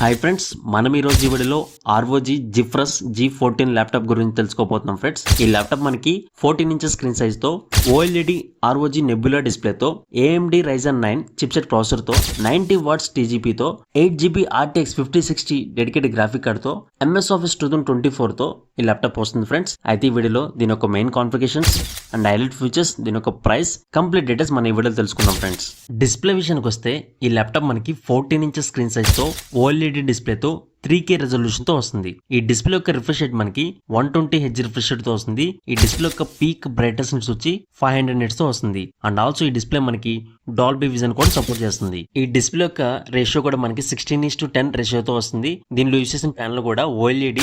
Hi friends, మనం ఈ రోజు ఈ వీడియోలో ROG GeForce G14 ల్యాప్టాప్ గురించి తెలుసుకోబోతున్నాం ఫ్రెండ్స్. ఈ ల్యాప్టాప్ మనకి 14 ఇంచెస్ స్క్రీన్ సైజ్ తో OLED ROG Nebula డిస్ప్లే తో AMD Ryzen 9 చిప్సెట్ ప్రాసెసర్ తో 90 వాట్స్ TGP తో 8GB RTX 5060 dedicated graphic card తో MS Office 2024 తో ఈ ల్యాప్టాప్ వస్తుంది ఫ్రెండ్స్. అయితే ఈ వీడియోలో దీని యొక్క main configurations and highlight features, దీని యొక్క ప్రైస్, కంప్లీట్ డీటెయిల్స్ మన ఈ వీడియోలో తెలుసుకుందాం ఫ్రెండ్స్. డిస్ప్లే విషయానికి వస్తే ఈ ల్యాప్టాప్ మనకి 14 ఇంచెస్ స్క్రీన్ సైజ్ తో OLED డిస్ప్లేతో 3K రెజల్యూషన్ తో వస్తుంది. ఈ డిస్ప్లే యొక్క రిఫ్రెష్ రేట్ మనకి 120Hz రిఫ్రెష్ రేట్ తో వస్తుంది. ఈ డిస్ప్లే యొక్క పీక్ బ్రైట్నెస్ వచ్చి 500 నిట్స్ తో వస్తుంది. అండ్ ఆల్సో ఈ డిస్ప్లే మనకి డాల్బీ విజన్ కూడా సపోర్ట్ చేస్తుంది. ఈ డిస్ప్లే యొక్క రేషియో కూడా మనకి 16:10 రేషియోతో వస్తుంది. దీనిలో యూస్ చేసిన ప్యానల్ కూడా OLED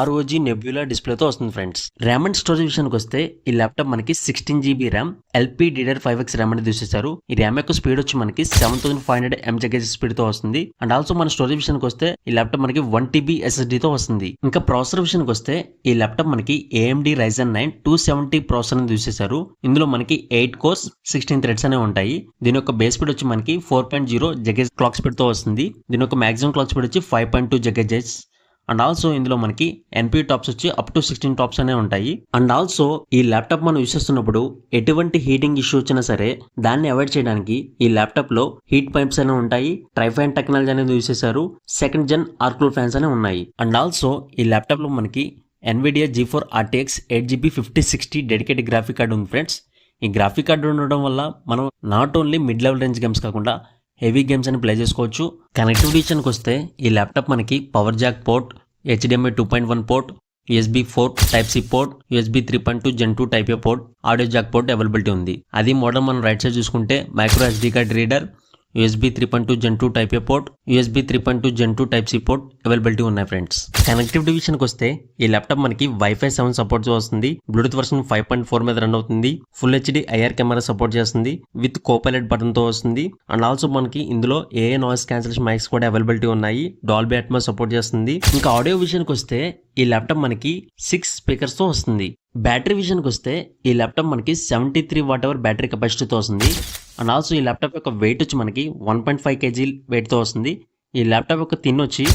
ROG Nebula డిస్ప్లే తో వస్తుంది ఫ్రెండ్స్. ర్యామ్ అండ్ స్టోరేజ్ విషయానికి వస్తే ఈ ల్యాప్టాప్ మనకి 16GB ర్యామ్ LPDDR5X ర్యామ్ అనేది యూస్ చేశారు. ఈ ర్యామ్ యొక్క స్పీడ్ వచ్చి మనకి 7500 mHz స్పీడ్ తో వస్తుంది. అండ్ ఆల్సో మన స్టోరేజ్ విషయానికి వస్తే ఈ ల్యాప్టాప్ మనకి 1TB SSD తో వస్తుంది. ఇంకా ప్రాసెసర్ విషయానికి వస్తే ఈ ల్యాప్టాప్ మనకి AMD Ryzen 9 270 ప్రాసెసర్ అనేది యూస్ చేశారు. ఇందులో మనకి 8 కోర్స్ 16 థ్రెడ్స్ అనేవి ఉంటాయి. దీని యొక్క బేస్ స్పీడ్ వచ్చి మనకి 4.0 GHz క్లాక్ స్పీడ్ తో వస్తుంది. దీని యొక్క మాక్సిమం క్లాక్ స్పీడ్ వచ్చి 5.2 GHz. అండ్ ఆల్సో ఇందులో మనకి NPU టాప్స్ వచ్చి అప్ టు 16 టాప్స్ అనేవి ఉంటాయి. అండ్ ఆల్సో ఈ ల్యాప్టాప్ మనం యూస్ చేస్తున్నప్పుడు ఎటువంటి హీటింగ్ ఇష్యూ వచ్చినా సరే దాన్ని అవాయిడ్ చేయడానికి ఈ ల్యాప్టాప్ లో హీట్ పైప్స్ అనేవి ఉంటాయి. ట్రైఫాన్ టెక్నాలజీ అనేది యూస్ చేశారు. సెకండ్ జెన్ ఆర్కూల్ ఫ్యాన్స్ అనేవి ఉన్నాయి. అండ్ ఆల్సో ఈ ల్యాప్టాప్ లో మనకి NVIDIA G4 RTX 8GB 5060 dedicated graphic card ఉంది ఫ్రెండ్స్. ఈ గ్రాఫిక్ కార్డు ఉండడం వల్ల మనం not only mid level range games కాకుండా హెవీ గేమ్స్ అని ప్లే చేసుకోవచ్చు. కనెక్టివిటీ విషయానికి వస్తే ఈ ల్యాప్టాప్ మనకి power Jack port, HDMI 2.1 port, USB 4 Type C port, USB 3.2 Gen 2 Type A port, audio Jack port availability ఉంది. అది మోడల్ మనం రైట్ సైడ్ చూసుకుంటే micro SD card reader, USB 3.2 Gen 2 Type A port, USB 3.2 Gen 2 Type C port availability ఉన్నాయి friends. Connectivity విషయానికి వస్తే ఈ laptop మనకి Wi-Fi 7 support వస్తుంది. బ్లూటూత్ వర్షన్ 5.4 మీద రన్ అవుతుంది. Full HD IR camera support చేస్తుంది. విత్ కోపైలట్ బటన్ తో వస్తుంది. అండ్ ఆల్సో మనకి ఇందులో AI నాయిస్ క్యాన్సిలేషన్ మైక్స్ కూడా అవైలబిలిటీ ఉన్నాయి. డాల్బీ అట్మాస్ సపోర్ట్ చేస్తుంది. ఇంకా ఆడియో విషయానికి వస్తే ఈ ల్యాప్టాప్ మనకి 6 స్పీకర్స్ తో వస్తుంది. బ్యాటరీ విషయానికి వస్తే ఈ ల్యాప్టాప్ మనకి 73 Wh బ్యాటరీ కెపాసిటీతో వస్తుంది. అండ్ ఆల్సో ఈ ల్యాప్టాప్ యొక్క వెయిట్ వచ్చి మనకి 1.5 kg వెయిట్తో వస్తుంది. ఈ ల్యాప్టాప్ యొక్క థిన్ వచ్చి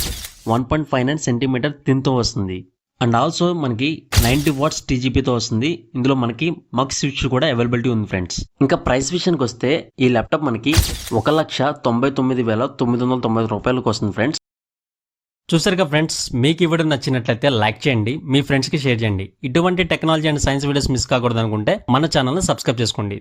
1.59 cm థిన్తో వస్తుంది. అండ్ ఆల్సో మనకి 90 వాట్స్ TGPతో వస్తుంది. ఇందులో మనకి మగ్ స్విచ్ కూడా అవైలబిలిటీ ఉంది ఫ్రెండ్స్. ఇంకా ప్రైస్ విషయానికి వస్తే ఈ ల్యాప్టాప్ మనకి 1,99,990 రూపాయలకు వస్తుంది ఫ్రెండ్స్. చూసారుగా ఫ్రెండ్స్, మీకు ఈ వీడియో నచ్చినట్లయితే లైక్ చేయండి, మీ ఫ్రెండ్స్కి షేర్ చేయండి. ఇటువంటి technology and science videos miss కాకూడదు అనుకుంటే మన ఛానల్ని సబ్స్క్రైబ్ చేసుకోండి.